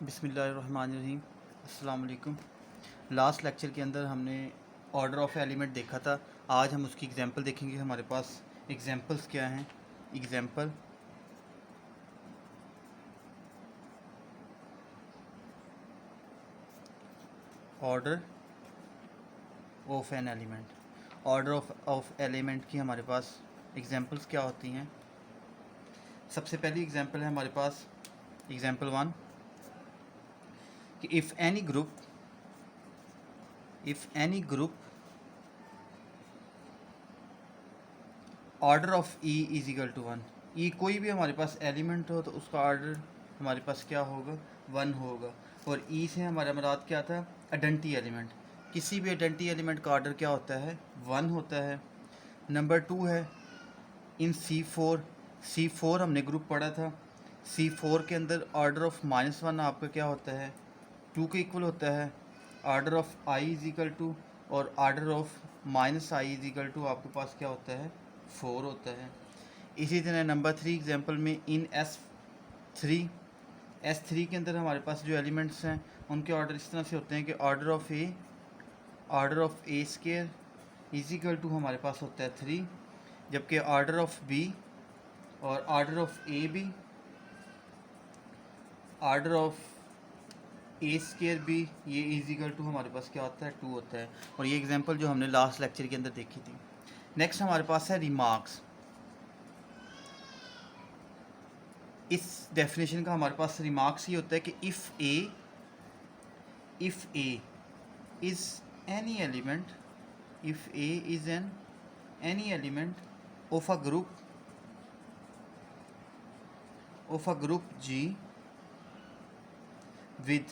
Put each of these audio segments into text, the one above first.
बिस्मिल्लाहिर्रहमानिर्रहीम। अस्सलाम वालेकुम। लास्ट लेक्चर के अंदर हमने ऑर्डर ऑफ एलिमेंट देखा था। आज हम उसकी एग्जांपल देखेंगे। हमारे पास एग्जांपल्स क्या हैं। Example order of an element. Order of element की हमारे पास एग्जांपल्स क्या होती हैं। सबसे पहली एग्जांपल है हमारे पास एग्जांपल 1 कि if any group order of e is equal to 1। E कोई भी हमारे पास एलिमेंट हो तो उसका ऑर्डर हमारे पास क्या होगा, 1 होगा। और ई से हमारा मुराद क्या था, आइडेंटिटी एलिमेंट। किसी भी आइडेंटिटी एलिमेंट का ऑर्डर क्या होता है, 1 होता है। नंबर 2 है इन सी फोर हमने ग्रुप पढ़ा था। C4 के अंदर ऑर्डर ऑफ -1 आपका क्या होता है, 2 के इक्वल होता है। Order of i is equal to और order of -i is equal to आपके पास क्या होता है, 4 होता है। इसी तरह नंबर 3 एग्जांपल में इन S3 के अंदर हमारे पास जो एलिमेंट्स हैं उनके ऑर्डर इस तरह से होते हैं कि order of a square is equal to हमारे पास होता है 3, जबकि ऑर्डर ऑफ बी और order of a b, order of a square b, ये इज इक्वल टू हमारे पास क्या होता है, 2 होता है। और ये एग्जांपल जो हमने लास्ट लेक्चर के अंदर देखी थी। नेक्स्ट हमारे पास है रिमार्क्स। इस डेफिनेशन का हमारे पास रिमार्क्स ही होता है कि if a is any element, if a is any element of a group G with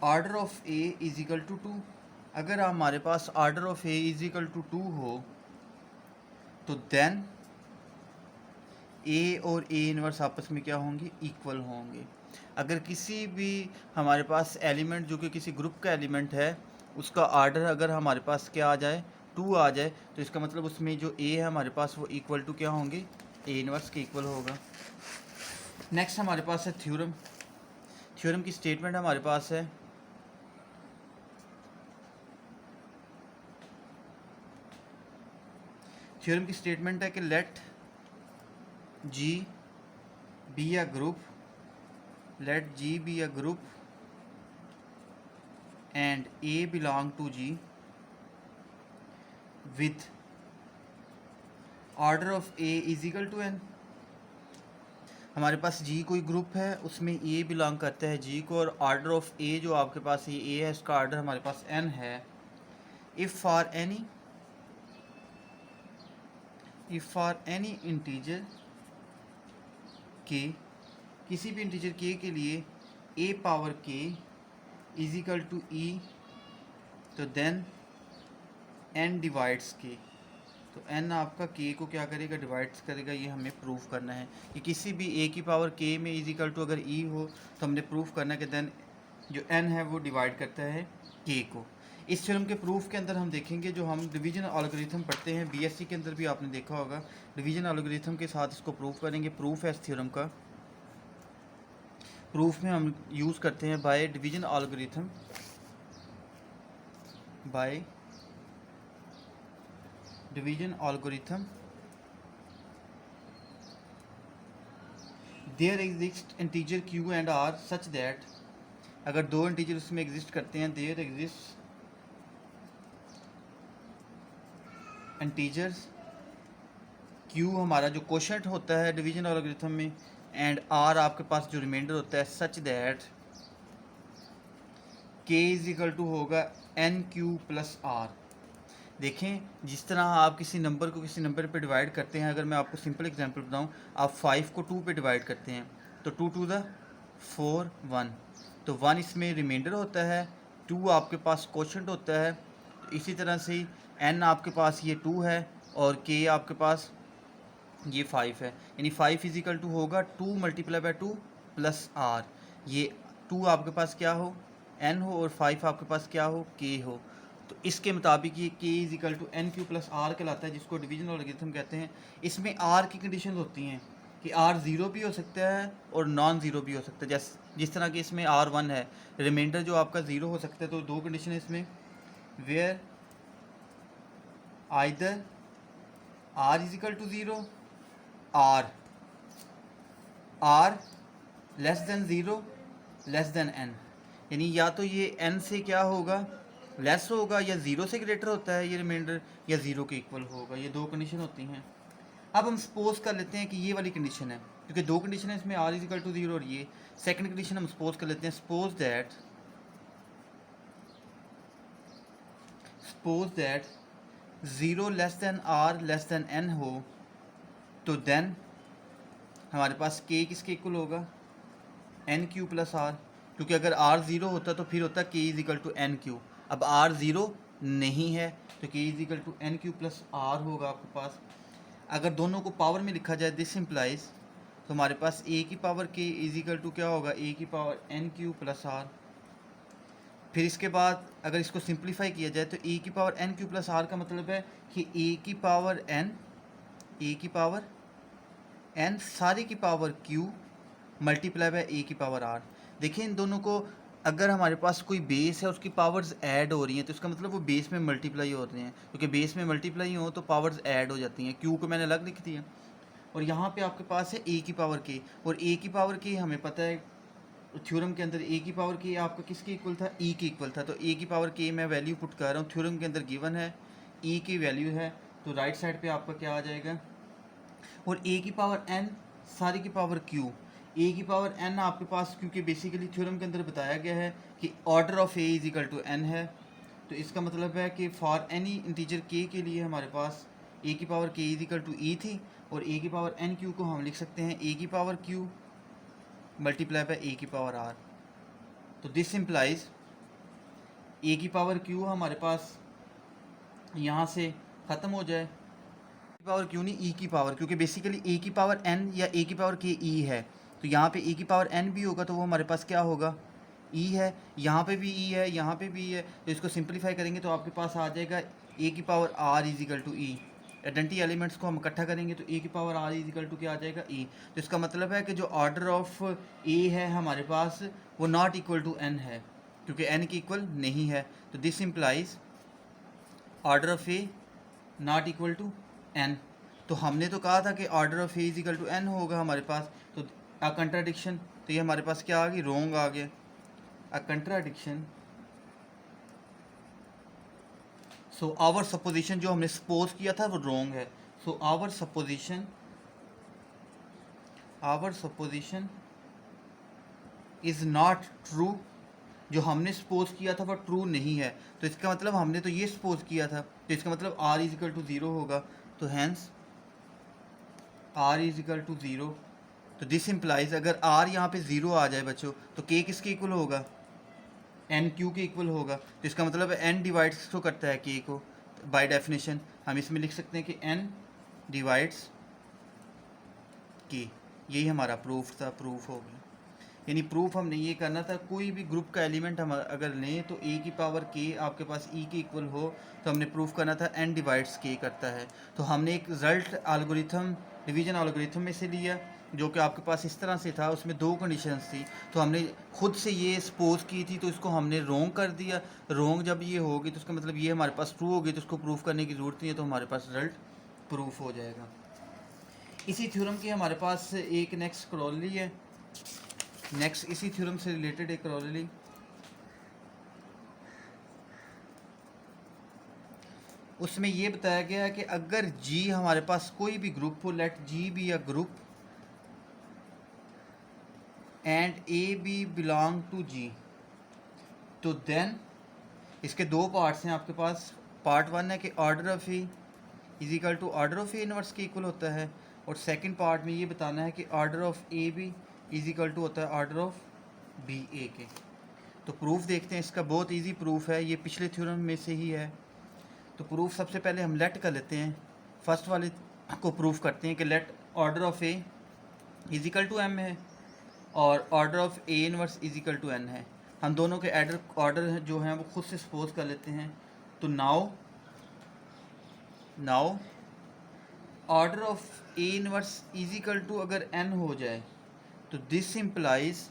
order of a is equal to 2। अगर हमारे पास order of a is equal to 2 हो तो देन ए और ए इनवर्स आपस में क्या होंगे, इक्वल होंगे। अगर किसी भी हमारे पास एलिमेंट जो कि किसी ग्रुप का एलिमेंट है उसका ऑर्डर अगर हमारे पास क्या आ जाए, 2 आ जाए, तो इसका मतलब उसमें जो ए है हमारे पास वो इक्वल टू क्या होंगे, ए इनवर्स के इक्वल होगा। नेक्स्ट हमारे पास है थ्योरम की स्टेटमेंट हमारे पास है थ्योरम की स्टेटमेंट है कि late G be a group and A belong to G with order of A is equal to n। हमारे पास G कोई ग्रुप है, उसमें A बिलोंग करता है G को, और ऑर्डर ऑफ A जो आपके पास ये A है इसका ऑर्डर हमारे पास n है। If for any integer k, किसी भी इंटीजर k के लिए a power k is equal to e, तो देन n डिवाइड्स k। तो n आपका k को क्या करेगा, डिवाइड्स करेगा। ये हमें प्रूफ करना है कि किसी भी a की पावर k में इज इक्वल टू अगर e हो तो हमने प्रूफ करना है कि देन जो n है वो डिवाइड करता है k को। इस थ्योरम के प्रूफ के अंदर हम देखेंगे, जो हम डिवीजन एल्गोरिथम पढ़ते हैं बीएससी के अंदर भी आपने देखा होगा, डिवीजन एल्गोरिथम के साथ इसको प्रूफ करेंगे। प्रूफ है इस थ्योरम का, प्रूफ में हम यूज़ करते हैं by division algorithm, there exist integer q and r such that, अगर दो इंटीजर उसमें एग्जिस्ट करते हैं, देयर एग्जिस्ट इंटीजर्स q हमारा जो कोशेंट होता है डिवीजन एल्गोरिथम में, एंड r आपके पास जो रिमाइंडर होता है, such that k is equal to होगा NQ प्लस r। देखें, जिस तरह आप किसी नंबर को किसी नंबर पे डिवाइड करते हैं, अगर मैं आपको सिंपल एग्जांपल बताऊं, आप 5 को 2 पे डिवाइड करते हैं तो 2 टू द 4 1, तो 1 इसमें रिमाइंडर होता है, 2 आपके पास कोशेंट होता है। तो इसी तरह से n आपके पास ये 2 है और k आपके पास ये 5 है, यानी 5 इजिकल टू होगा 2 मल्टीप्लाई बाय 2 प्लस r। ये 2 आपके पास क्या हो, n हो, और 5 आपके पास क्या हो, k हो। तो इसके मुताबिक ये k is equal to NQ plus r कहलाता है, जिसको डिवीजन एल्गोरिथम कहते हैं। इसमें r की कंडीशन होती हैं कि आर ज़ीरो भी हो सकता है और नॉन ज़ीरो भी हो सकता है। जिस तरह कि इसमें आर वन है, रिमाइंडर जो आपका ज़ीरो हो सकता है। तो दो कंडीशन है इसमें, where either r is equal to zero, or less than zero less than n, यानी या तो ये एन से क्या होगा, लेस होगा, या ज़ीरो से ग्रेटर होता है ये रिमाइंडर, या ज़ीरो के इक्वल होगा। ये दो कंडीशन होती हैं। अब हम सपोज कर लेते हैं कि ये वाली कंडीशन है, क्योंकि दो कंडीशन है इसमें, r is equal to zero और ये सेकंड कंडीशन हम सपोज कर लेते हैं। Suppose that zero less than r less than n हो, तो देन हमारे पास के किसके इक्वल होगा, एन क्यू प्लस आर, क्योंकि अगर आर ज़ीरो होता तो फिर होता k is equal to n q. अब आर ज़ीरो नहीं है तो k is equal to n q plus r होगा आपके पास। अगर दोनों को पावर में लिखा जाए, दिस इम्प्लाइज, तो हमारे पास ए की पावर के इज इक्वल टू क्या होगा, ए की power n q plus r. फिर इसके बाद अगर इसको सिंप्लीफाई किया जाए तो ए की power n q plus r का मतलब है कि ए की पावर एन सारी की पावर क्यू मल्टीप्लाई बाय ए की पावर आर। देखिए इन दोनों को, अगर हमारे पास कोई बेस है उसकी पावर्स ऐड हो रही हैं तो इसका मतलब वो बेस में मल्टीप्लाई हो रहे हैं, क्योंकि बेस में मल्टीप्लाई हो तो पावर्स ऐड हो जाती हैं। क्यू को मैंने अलग लिख दिया, और यहाँ पे आपके पास है ए की पावर के, और ए की पावर के हमें पता है थ्योरम के अंदर ए की पावर के आपका किसके इक्वल था, ई के इक्वल था। तो ए की पावर के मैं वैल्यू पुट कर रहा हूँ, थ्योरम के अंदर गिवन है ई की वैल्यू है, तो राइट साइड पे आपका क्या आ जाएगा, और ए की पावर एन सारी की पावर क्यू। ए की पावर एन आपके पास, क्योंकि बेसिकली थ्योरम के अंदर बताया गया है कि order of a is equal to n है, तो इसका मतलब है कि फॉर एनी इंटीजर के लिए हमारे पास ए की पावर के इज इक्वल टू ई थी, और ए की पावर एन क्यू को हम लिख सकते हैं ए की पावर क्यू मल्टीप्लाई बाय ए की पावर आर। तो दिस इम्प्लाइज ए की पावर क्यू हमारे पास यहाँ से ख़त्म हो जाए, पावर क्यों नहीं, ई की पावर, क्योंकि बेसिकली ए की पावर एन या ए की पावर के ई है, तो यहाँ पे ए की पावर एन भी होगा तो वो हमारे पास क्या होगा, ई है। यहाँ पे भी ई है, यहाँ पे भी ई है, तो इसको सिंप्लीफाई करेंगे तो आपके पास आ जाएगा ए की power r is equal to e. Identity elements को हम इकट्ठा करेंगे तो ए की power r is equal to क्या आ जाएगा, ई। तो इसका मतलब है कि जो ऑर्डर ऑफ ए है हमारे पास वो नॉट इक्वल टू एन है, क्योंकि एन की इक्वल नहीं है। तो this implies order of a not equal to n. तो हमने तो कहा था कि order of a is equal to n होगा हमारे पास, तो अ कंट्राडिक्शन, तो ये हमारे पास क्या आ गई, रोंग आ गया, a contradiction. So our supposition जो हमने सपोज किया था वो रोंग है। So our supposition is not true, जो हमने सपोज किया था वो ट्रू नहीं है। तो इसका मतलब हमने तो ये सपोज किया था, तो इसका मतलब r is equal to zero होगा, तो hence r is equal to zero. तो दिस इम्प्लाइज अगर आर यहाँ पे ज़ीरो आ जाए बच्चों, तो के किसके इक्वल होगा, एन क्यू के इक्वल होगा। तो इसका मतलब है एन डिवाइड्स किसको करता है, के को। बाय डेफिनेशन हम इसमें लिख सकते हैं कि एन डिवाइड्स के। यही हमारा प्रूफ था, प्रूफ हो गया। यानी प्रूफ हमने ये करना था, कोई भी ग्रुप का एलिमेंट हम अगर लें तो ए की पावर के आपके पास ई के इक्वल हो, तो हमने प्रूफ करना था एन डिवाइड्स के करता है। तो हमने एक रिजल्ट एल्गोरिथम, डिवीजन एल्गोरिथम में से लिया, जो कि आपके पास इस तरह से था, उसमें दो कंडीशंस थी, तो हमने खुद से ये सपोज की थी, तो इसको हमने रोंग कर दिया। रोंग जब ये होगी तो उसका मतलब ये हमारे पास ट्रू होगी, तो उसको प्रूफ करने की ज़रूरत नहीं है, तो हमारे पास रिजल्ट प्रूफ हो जाएगा। इसी थ्योरम की हमारे पास एक नेक्स्ट क्रॉली है, नेक्स्ट इसी थ्योरम से रिलेटेड एक क्रॉली, उसमें ये बताया गया है कि अगर जी हमारे पास कोई भी ग्रुप हो, let G be a group and a b belong to G, तो देन इसके दो पार्ट्स हैं आपके पास। पार्ट वन है कि order of a is equal to order of a inverse के इक्वल होता है, और सेकंड पार्ट में ये बताना है कि order of a b is equal to होता है ऑर्डर ऑफ बी ए के। तो प्रूफ देखते हैं इसका, बहुत इजी प्रूफ है, ये पिछले थ्योरम में से ही है। तो प्रूफ सबसे पहले हम लेट कर लेते हैं, फर्स्ट वाले को प्रूफ करते हैं कि let order of a is equal to m है और order of a inverse is equal to n है। हम दोनों के ऑर्डर जो हैं वो खुद से सपोज कर लेते हैं। तो now order of a inverse is equal to अगर n हो जाए तो this implies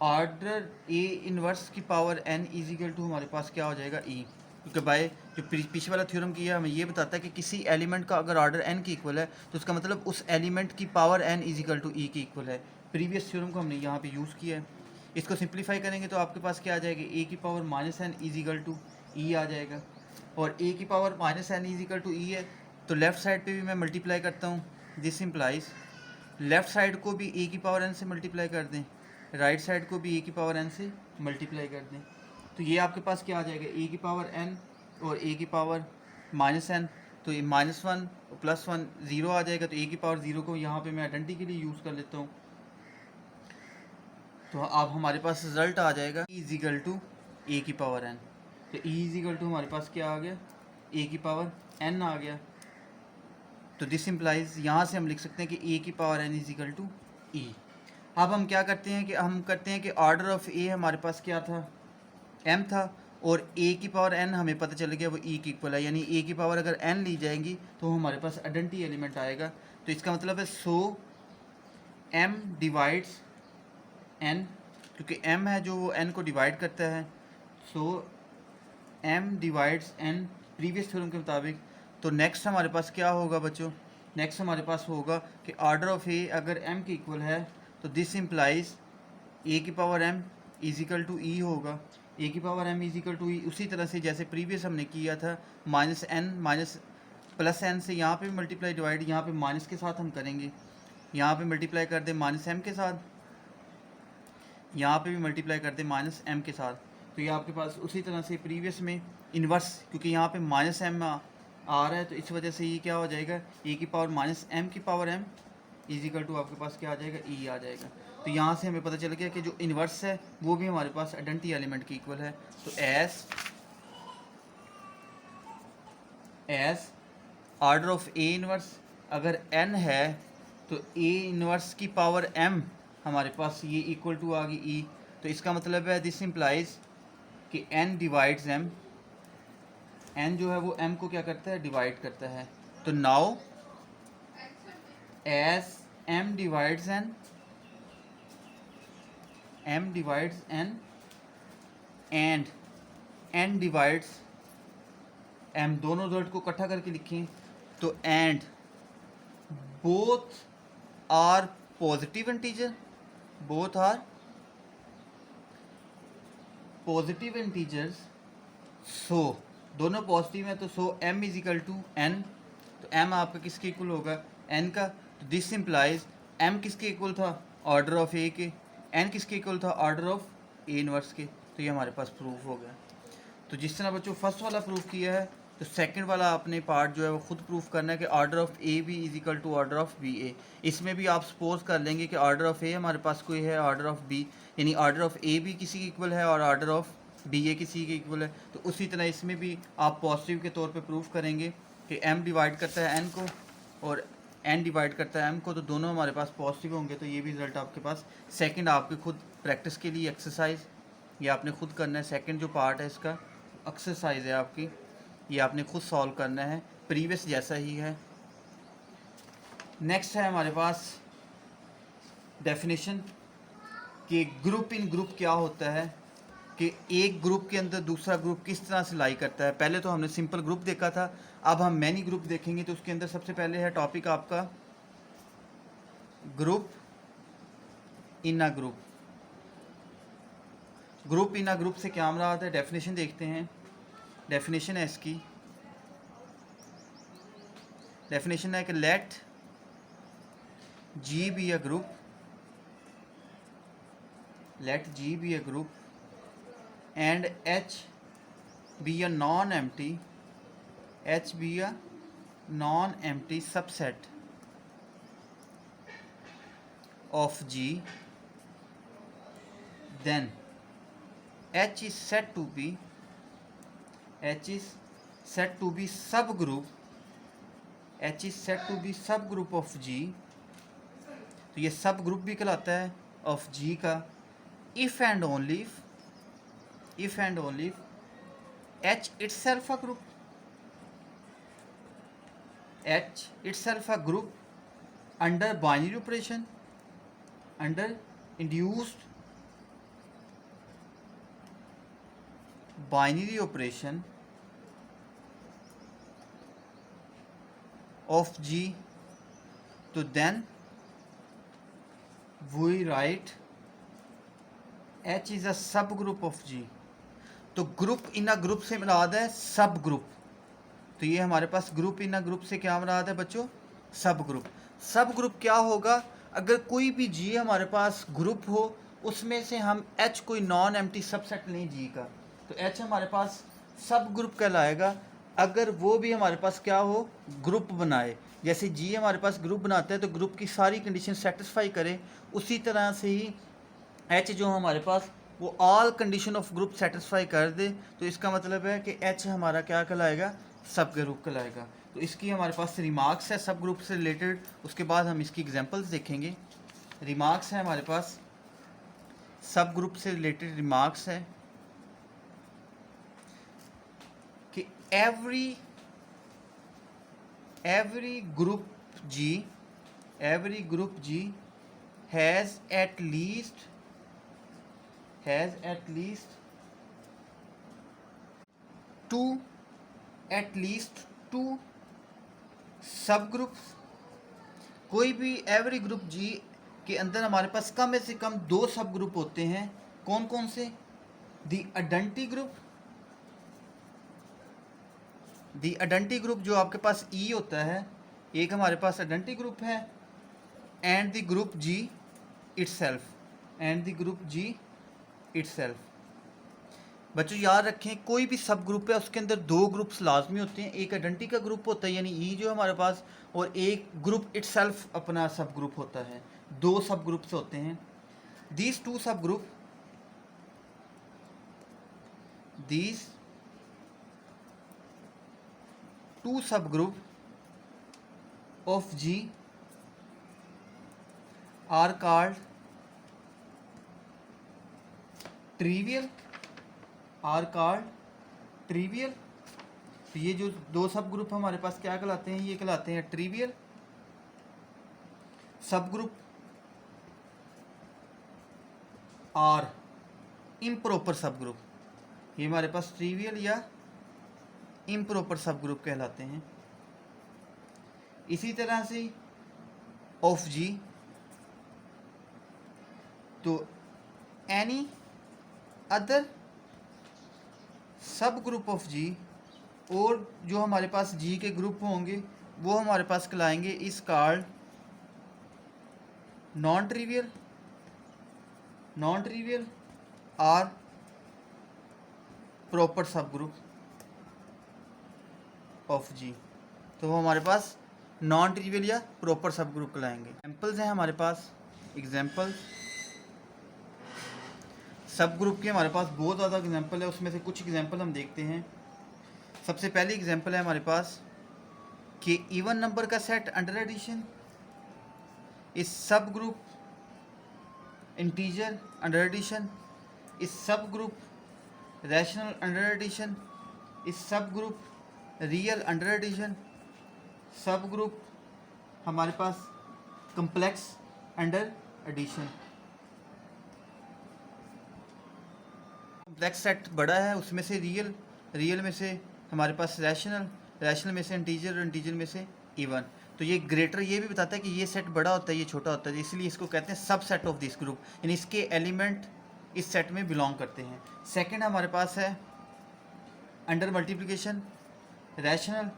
order a inverse की power n is equal to हमारे पास क्या हो जाएगा e, क्योंकि बाय जो पीछे वाला थ्योरम किया हमें ये बताता है कि किसी एलिमेंट का अगर ऑर्डर n की इक्वल है तो उसका मतलब उस एलिमेंट की power n is equal to e की इक्वल है। प्रीवियस थ्योरम को हमने यहाँ पे यूज़ किया है। इसको सिंप्लीफाई करेंगे तो आपके पास क्या आ जाएगा, a की power minus n is equal to e आ जाएगा। और a की power minus n is equal to e है तो लेफ़्ट साइड पे भी मैं मल्टीप्लाई करता हूँ। दिस इम्प्लाइज लेफ़्ट साइड को भी a की पावर n से मल्टीप्लाई कर दें, राइट साइड को भी a की पावर n से मल्टीप्लाई कर दें, तो ये आपके पास क्या आ जाएगा, a की पावर n और a की पावर माइनस एन, तो ये -1 +1 ज़ीरो आ जाएगा। तो a की पावर ज़ीरो को यहाँ पे मैं आइडेंटिटी के लिए यूज़ कर लेता हूँ। तो अब हमारे पास रिजल्ट आ जाएगा e इज इक्वल टू ए की पावर n। तो e इज इक्वल टू हमारे पास क्या आ गया, a की पावर n आ गया। तो दिस इम्प्लाइज यहाँ से हम लिख सकते हैं कि a की power n is equal to e। अब हम क्या करते हैं कि ऑर्डर ऑफ a हमारे पास क्या था, m था, और a की पावर n हमें पता चल गया वो e की इक्वल है, यानी a की पावर अगर n ली जाएंगी तो हमारे पास आइडेंटिटी एलिमेंट आएगा। तो इसका मतलब है सो m डिवाइड्स n, क्योंकि m है जो वो n को डिवाइड करता है, सो m divides n previous theorem के मुताबिक। तो नेक्स्ट हमारे पास क्या होगा बच्चों, नेक्स्ट हमारे पास होगा कि ऑर्डर ऑफ a अगर m की इक्वल है तो दिस इम्प्लाइज a की power m is equal to e होगा, a की power m is equal to e. उसी तरह से जैसे प्रीवियस हमने किया था -n माइनस प्लस n से, यहाँ पे भी मल्टीप्लाई डिवाइड, यहाँ पे माइनस के साथ हम करेंगे, यहाँ पे मल्टीप्लाई कर दे -m के साथ, यहाँ पे भी मल्टीप्लाई कर दे -m के साथ। तो ये आपके पास उसी तरह से प्रीवियस में इन्वर्स, क्योंकि यहाँ पे -m आ रहा है तो इस वजह से ये क्या हो जाएगा, a की पावर -m की power m is equal to आपके पास क्या आ जाएगा, e आ जाएगा। तो यहाँ से हमें पता चल गया कि जो इन्वर्स है वो भी हमारे पास आइडेंटिटी एलिमेंट की इक्वल है। तो as order of a inverse अगर n है तो a इन्वर्स की पावर m हमारे पास ये इक्वल टू आ गई e। तो इसका मतलब है दिस इम्प्लाइज कि n डिवाइड्स m, n जो है वो m को क्या करता है, डिवाइड करता है। तो now as m divides n, m divides n and n divides m, दोनों रिजल्ट को इकट्ठा करके लिखें तो and both are positive integer, both are positive integers, so दोनों पॉजिटिव हैं तो so m is equal to n। तो m आपका किसके इक्वल होगा, n का। तो दिस इम्प्लाइज m किसके इक्वल था, ऑर्डर ऑफ a के, n किसके इक्वल था, ऑर्डर ऑफ a इनवर्स के। तो ये हमारे पास प्रूफ हो गया। तो जिस तरह बच्चों फर्स्ट वाला प्रूफ किया है तो सेकंड वाला अपने पार्ट जो है वो खुद प्रूफ करना है कि order of a b is equal to order of b a. इसमें भी आप सपोज कर लेंगे कि ऑर्डर ऑफ ए हमारे पास कोई है, ऑर्डर ऑफ बी, यानी ऑर्डर ऑफ ए भी किसी की इक्वल है और ऑर्डर ऑफ बी ए किसी के इक्वल है। तो उसी तरह इसमें भी आप पॉजिटिव के तौर पे प्रूफ करेंगे कि एम डिवाइड करता है एन को और एन डिवाइड करता है एम को, तो दोनों हमारे पास पॉजिटिव होंगे। तो ये भी रिजल्ट आपके पास सेकंड आपके खुद प्रैक्टिस के लिए एक्सरसाइज ये आपने खुद करना है। सेकंड जो पार्ट है इसका एक्सरसाइज है आपकी, ये आपने खुद सॉल्व करना है, प्रीवियस जैसा ही है। नेक्स्ट है हमारे पास डेफिनेशन कि ग्रुप इन ग्रुप क्या होता है, कि एक ग्रुप के अंदर दूसरा ग्रुप किस तरह से लाई करता है। पहले तो हमने सिंपल ग्रुप देखा था, अब हम मैनी ग्रुप देखेंगे। तो उसके अंदर सबसे पहले है टॉपिक आपका group in a group. Group in a group से क्या मुराद है, डेफिनेशन देखते हैं। डेफिनेशन है इसकी, डेफिनेशन है कि let G be a group, let G be a group and H be a non empty, H be a non empty subset of G, then H is said to be subgroup, H is said to be subgroup of G। तो ये सब group भी कहलाता है of G का if and only H itself a group, H itself a group under binary operation, under induced binary operation of G, तो then we write H is a subgroup of G. तो group in a group से मुराद है सब group. तो ये हमारे पास group in a group से क्या मुराद है बच्चों? सब ग्रुप। सब ग्रुप क्या होगा? अगर कोई भी जी हमारे पास ग्रुप हो, उसमें से हम एच कोई नॉन एम्प्टी सबसेट लें जी का, तो एच हमारे पास सब ग्रुप कहलाएगा अगर वो भी हमारे पास क्या हो, ग्रुप बनाए। जैसे जी हमारे पास ग्रुप बनाता है तो ग्रुप की सारी कंडीशन सेटिस्फाई करे, उसी तरह से ही एच जो हमारे पास वो all condition of group satisfy कर दे, तो इसका मतलब है कि एच हमारा क्या कहलाएगा? सब ग्रुप कहलाएगा। तो इसकी हमारे पास रिमार्क्स है सब ग्रुप से रिलेटेड, उसके बाद हम इसकी एग्जांपल्स देखेंगे। रिमार्क्स है हमारे पास, सब ग्रुप से रिलेटेड रिमार्क्स है कि every group G has at least two subgroups. कोई भी एवरी ग्रुप जी के अंदर हमारे पास कम से कम 2 सब ग्रुप होते हैं। कौन कौन से? दी आइडेंटिटी ग्रुप जो आपके पास ई होता है, एक हमारे पास आइडेंटिटी ग्रुप है, and the group G itself. बच्चों याद रखें, कोई भी सब ग्रुप है उसके अंदर 2 ग्रुप्स लाजमी होते हैं। एक आइडेंटिटी का ग्रुप होता है यानी ई जो हमारे पास, और एक ग्रुप इटसेल्फ अपना सब ग्रुप होता है। 2 सब ग्रुप्स होते हैं। दीज टू सब group of G are called trivial. तो ये जो 2 सब ग्रुप हमारे पास क्या कहलाते हैं? ये कहलाते हैं ट्रिवियल सब ग्रुप और इम्प्रॉपर सब ग्रुप। ये हमारे पास ट्रिवियल या इम्प्रॉपर सब ग्रुप कहलाते हैं। इसी तरह से ऑफ जी, तो एनी अदर सब ग्रुप ऑफ जी, और जो हमारे पास जी के ग्रुप होंगे वो हमारे पास कहलाएंगे इस कॉल्ड नॉन ट्रिवियल और प्रॉपर सब ग्रुप ऑफ जी। तो वो हमारे पास नॉन ट्रिवियल या प्रॉपर सब ग्रुप कहलाएंगे। एग्जाम्पल्स हैं हमारे पास। एग्जाम्पल सब ग्रुप के हमारे पास बहुत ज़्यादा एग्जाम्पल है, उसमें से कुछ एग्जाम्पल हम देखते हैं। सबसे पहली एग्जाम्पल है हमारे पास कि इवन नंबर का सेट अंडर एडिशन इस sub group integer under addition, इस sub group rational under addition, इस sub group real under addition, sub group हमारे पास complex under addition. Complex set बड़ा है, उसमें से रियल में से हमारे पास रैशनल में से इंटीजर में से इवन। तो ये ग्रेटर ये भी बताता है कि ये सेट बड़ा होता है, ये छोटा होता है, इसलिए इसको कहते हैं सब सेट ऑफ दिस ग्रुप, यानी इसके एलिमेंट इस सेट में बिलोंग करते हैं। सेकंड हमारे पास है अंडर मल्टीप्लिकेशन रैशनल,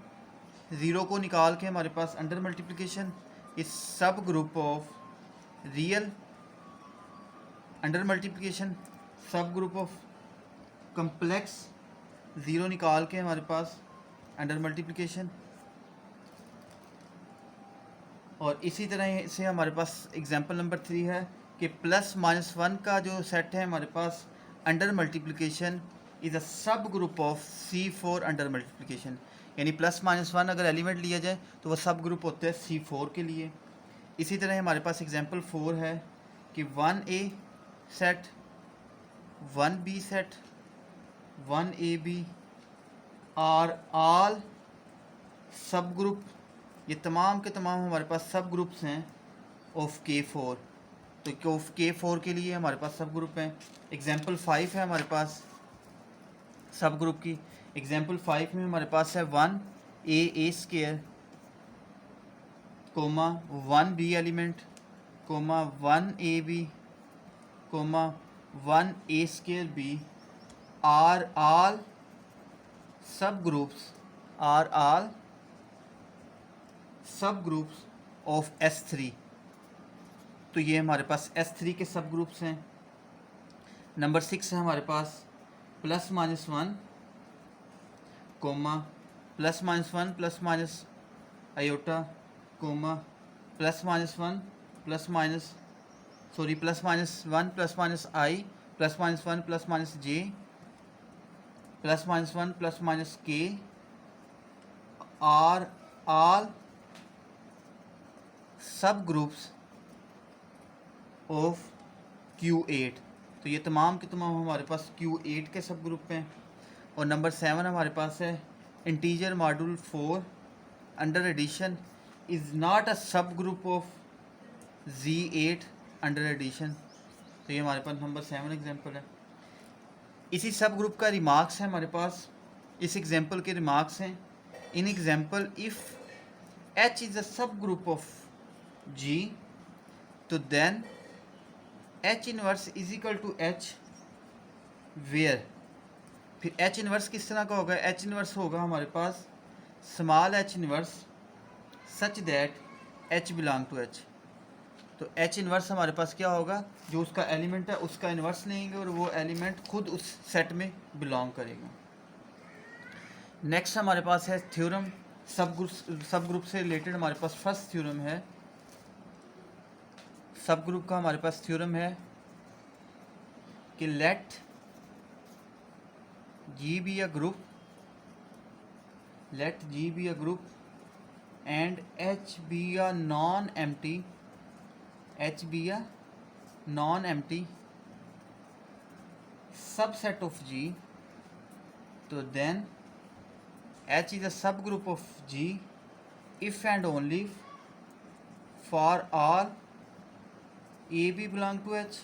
ज़ीरो को निकाल के हमारे पास अंडर मल्टीप्लिकेशन इस sub group of real under multiplication सब ग्रुप ऑफ कम्प्लेक्स, ज़ीरो निकाल के हमारे पास अंडर मल्टीप्लिकेशन। और इसी तरह से हमारे पास एग्जांपल नंबर 3 है कि +-1 का जो सेट है हमारे पास अंडर मल्टीप्लिकेशन इज़ अ सब group of C4 under multiplication, यानी +-1 अगर एलिमेंट लिया जाए तो वह सब ग्रुप होता है C4 के लिए। इसी तरह हमारे पास एग्जांपल 4 है कि 1A set, 1B set, 1AB are all subgroup ये तमाम के तमाम हमारे पास सब ग्रुप्स हैं ऑफ K4। तो ऑफ K4 के लिए हमारे पास सब ग्रुप हैं। एग्जाम्पल 5 है हमारे पास सब ग्रुप की। एग्जाम्पल 5 में हमारे पास है 1A² comma 1B element comma 1AB comma 1A²B are all subgroups of S3। तो ये हमारे पास S3 के सब ग्रुप्स हैं। नंबर 6 है हमारे पास +-1 comma +-1 plus iota comma +-1 +-1 +-1 +-i +-1 +-j +-1 +-k are all subgroups of Q8। तो ये तमाम के तमाम हमारे पास Q8 के सब ग्रुप हैं। और नंबर 7 हमारे पास है integer modulo 4 under addition is not a सब group of Z8 under addition. तो ये हमारे पास नंबर 7 एग्जांपल है। इसी सब ग्रुप का रिमार्क्स है हमारे पास, इस एग्जांपल के रिमार्क्स हैं। In example if H is a सब ग्रुप ऑफ G तो then H inverse is equal to H where. फिर H इनवर्स किस तरह का होगा? H इनवर्स होगा हमारे पास small h inverse such that H belong to H। तो H इनवर्स हमारे पास क्या होगा? जो उसका एलिमेंट है उसका इनवर्स लेंगे और वो एलिमेंट खुद उस सेट में बिलोंग करेगा। नेक्स्ट हमारे पास है थ्योरम सब ग्रुप से रिलेटेड। हमारे पास फर्स्ट थ्योरम है सब ग्रुप का। हमारे पास थ्योरम है कि late G be a group and H be a non-empty subset of G। तो then H is a subgroup of G if and only for all AB belong to H,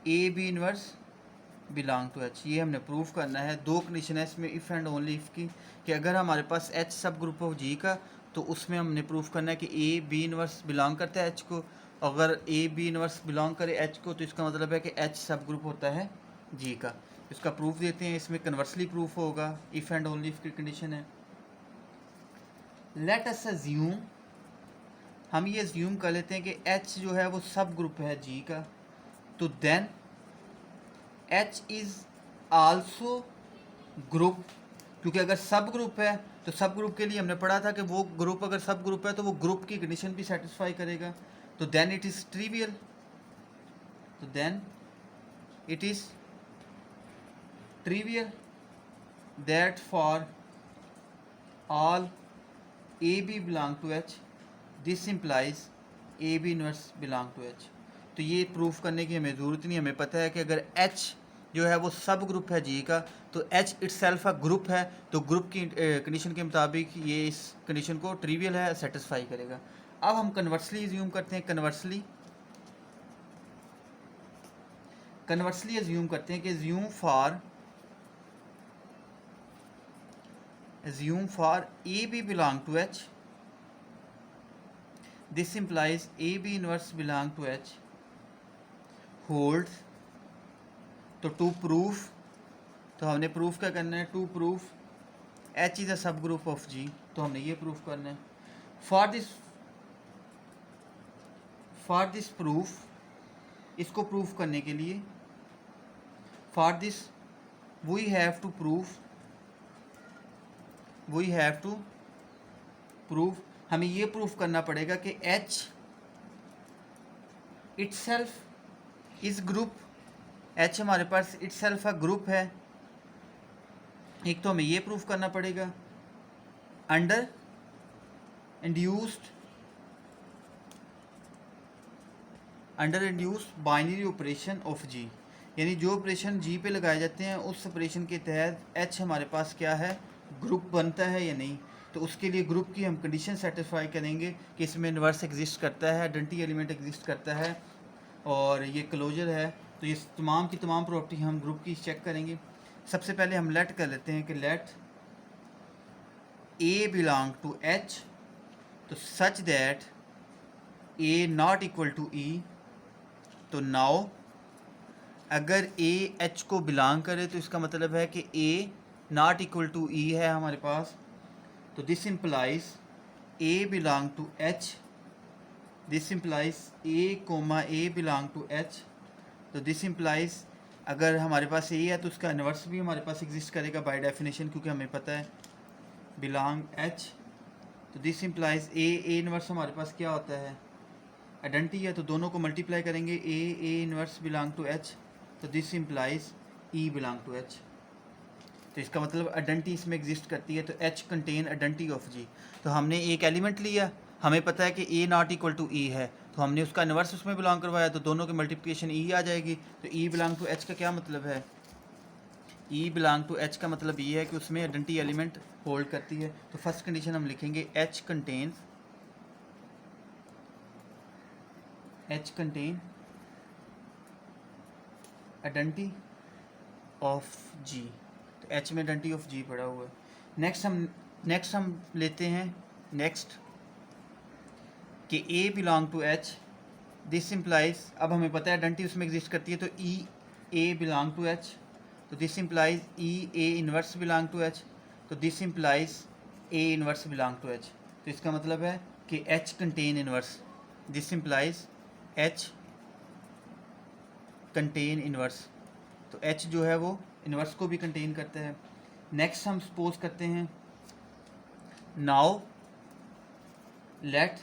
AB inverse belong to H। ये हमने proof करना है। दो condition है इसमें if and only if की, कि अगर हमारे पास H सब ग्रुप ऑफ G का तो उसमें हमने प्रूफ करना है कि A B इनवर्स बिलोंग करता है H को। अगर A B इनवर्स बिलोंग करे H को तो इसका मतलब है कि H सब ग्रुप होता है G का। इसका प्रूफ देते हैं। इसमें कन्वर्सली प्रूफ होगा, इफ़ एंड ओनली इफ़ की कंडीशन है। लेट अस अज्यूम, हम ये अज्यूम कर लेते हैं कि H जो है वो सब ग्रुप है G का। तो then H is also group, क्योंकि अगर सब ग्रुप है तो सब ग्रुप के लिए हमने पढ़ा था कि वो ग्रुप अगर सब ग्रुप है तो वो ग्रुप की कंडीशन भी सेटिस्फाई करेगा। तो देन इट इज़ ट्रिवियल, तो then it is trivial that for all AB belong to H this implies AB inverse belong to H। तो ये प्रूफ करने की हमें ज़रूरत नहीं। हमें पता है कि अगर H जो है वो सब ग्रुप है G का तो H इटसेल्फ अ ग्रुप है, तो ग्रुप की कंडीशन के मुताबिक ये इस कंडीशन को ट्रिवियल है सेटिस्फाई करेगा। अब हम कन्वर्सली अज्यूम करते हैं। कन्वर्सली अज्यूम करते हैं कि assume for AB belong to H, this implies AB inverse belong to H holds। तो टू प्रूफ, तो हमने प्रूफ क्या करना है? To proof H is a सब ग्रुप ऑफ G, तो हमने ये प्रूफ करना है। फॉर दिस प्रूफ, इसको प्रूफ करने के लिए for this we have to proof हमें ये प्रूफ करना पड़ेगा कि H itself is group, H हमारे पास इटसेल्फ अ ग्रुप है। एक तो हमें ये प्रूफ करना पड़ेगा under induced binary operation of G, यानी जो ऑपरेशन G पे लगाए जाते हैं उस ऑपरेशन के तहत H हमारे पास क्या है? ग्रुप बनता है या नहीं। तो उसके लिए ग्रुप की हम कंडीशन सेटिस्फाई करेंगे कि इसमें इन्वर्स एग्जिस्ट करता है, आइडेंटिटी एलिमेंट एग्जिस्ट करता है और ये क्लोजर है। तो ये तमाम की तमाम प्रॉपर्टी हम ग्रुप की चेक करेंगे। सबसे पहले हम लेट कर लेते हैं कि let a belong to H, तो such that a not equal to e. तो नाउ अगर ए एच को बिलोंग करे तो इसका मतलब है कि a not equal to e है हमारे पास। तो this implies a belong to H, this implies a comma a belong to H. तो दिस इम्प्लाइज अगर हमारे पास ए है तो उसका इन्वर्स भी हमारे पास एग्जिस्ट करेगा बाय डेफिनेशन, क्योंकि हमें पता है बिलोंग एच। तो दिस इम्प्लाइज ए इन्वर्स हमारे पास क्या होता है, आइडेंटिटी है, तो दोनों को मल्टीप्लाई करेंगे, a inverse belong to H. तो this implies e belong to H. तो इसका मतलब आइडेंटिटी इसमें एग्जिस्ट करती है। तो H contain identity of G. तो हमने एक एलिमेंट लिया, हमें पता है कि a not equal to e है, तो हमने उसका इन्वर्स उसमें बिलोंग करवाया, तो दोनों की मल्टीप्लिकेशन ई आ जाएगी। तो ई बिलोंग टू एच का क्या मतलब है, ई बिलोंग टू एच का मतलब ये है कि उसमें आइडेंटिटी एलिमेंट होल्ड करती है। तो फर्स्ट कंडीशन हम लिखेंगे H contain identity of G. तो एच में आइडेंटिटी ऑफ जी पड़ा हुआ है। नेक्स्ट हम लेते हैं नेक्स्ट कि a belong to H, this implies, अब हमें पता है आइडेंटिटी उसमें एग्जिस्ट करती है, तो e a belong to H. तो this implies e a inverse belong to H. तो this implies a inverse belong to H. तो इसका मतलब है कि H contain inverse, this implies H contain inverse. तो एच जो है वो इन्वर्स को भी कंटेन करता है। नेक्स्ट हम सपोज करते हैं now let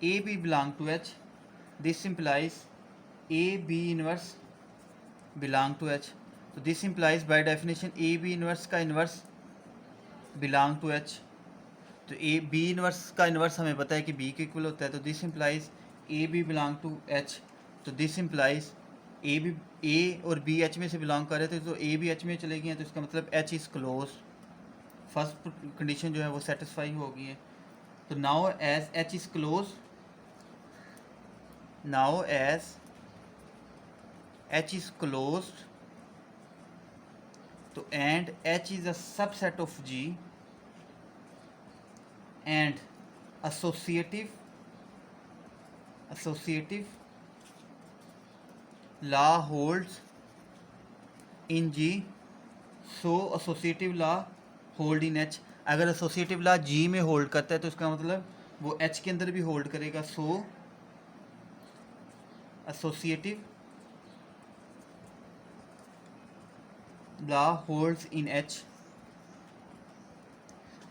a b belong to H, this implies a b inverse belong to H. तो this implies by definition a b inverse का इन्वर्स बिलोंग टू एच। तो ए बी इन्वर्स का inverse हमें पता है कि बी के equal होता है। तो this implies a b belong to H. तो this implies a b, a और बी एच में से बिलोंग कर रहे थे, तो ए बी एच में चले गए हैं, तो इसका मतलब H is close. First condition जो है वो सेटिस्फाई हो गई है। तो now as H is close, now as H is closed, तो and H is a subset of G and associative law holds in G, so associative law hold in H। अगर associative law G में hold करता है तो इसका मतलब वो H के अंदर भी होल्ड करेगा। so associative law holds in H।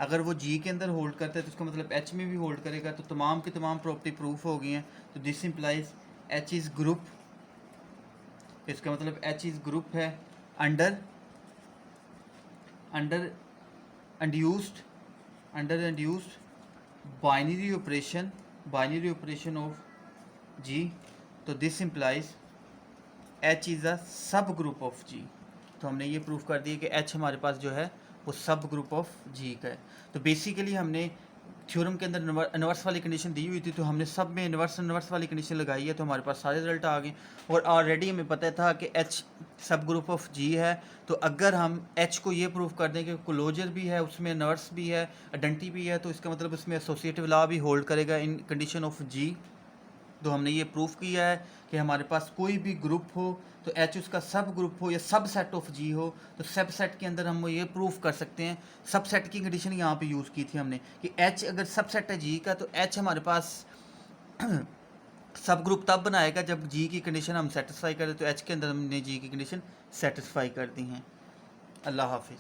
अगर वो जी के अंदर होल्ड करता है तो उसका मतलब एच में भी होल्ड करेगा। तो तमाम की तमाम प्रॉपर्टी प्रूफ हो गई हैं। तो this implies H is group, इसका मतलब एच इज़ ग्रुप है under induced binary operation of G. तो this implies H is a सब ग्रुप ऑफ जी। तो हमने ये प्रूफ कर दिया कि एच हमारे पास जो है वो सब ग्रुप ऑफ जी का है। तो बेसिकली हमने थ्योरम के अंदर इन्वर्स वाली कंडीशन दी हुई थी, तो हमने सब में इन्वर्स वाली कंडीशन लगाई है, तो हमारे पास सारे रिजल्ट आ गए। और ऑलरेडी हमें पता था कि एच सब ग्रुप ऑफ जी है। तो अगर हम एच को ये प्रूफ कर दें कि क्लोजर भी है, उसमें इन्वर्स भी है, आइडेंटिटी भी है, तो इसका मतलब उसमें एसोसिएटिव लॉ भी होल्ड करेगा इन कंडीशन ऑफ जी। तो हमने ये प्रूफ किया है कि हमारे पास कोई भी ग्रुप हो, तो एच उसका सब ग्रुप हो या सब सेट ऑफ जी हो, तो सब सेट के अंदर हम ये प्रूफ कर सकते हैं। सब सेट की कंडीशन यहाँ पे यूज़ की थी हमने कि एच अगर सब सेट है जी का, तो एच हमारे पास सब ग्रुप तब बनाएगा जब जी की कंडीशन हम सेटिस्फाई करें। तो एच के अंदर हमने जी की कंडीशन सेटिस्फाई कर दी हैं। अल्लाह हाफिज़।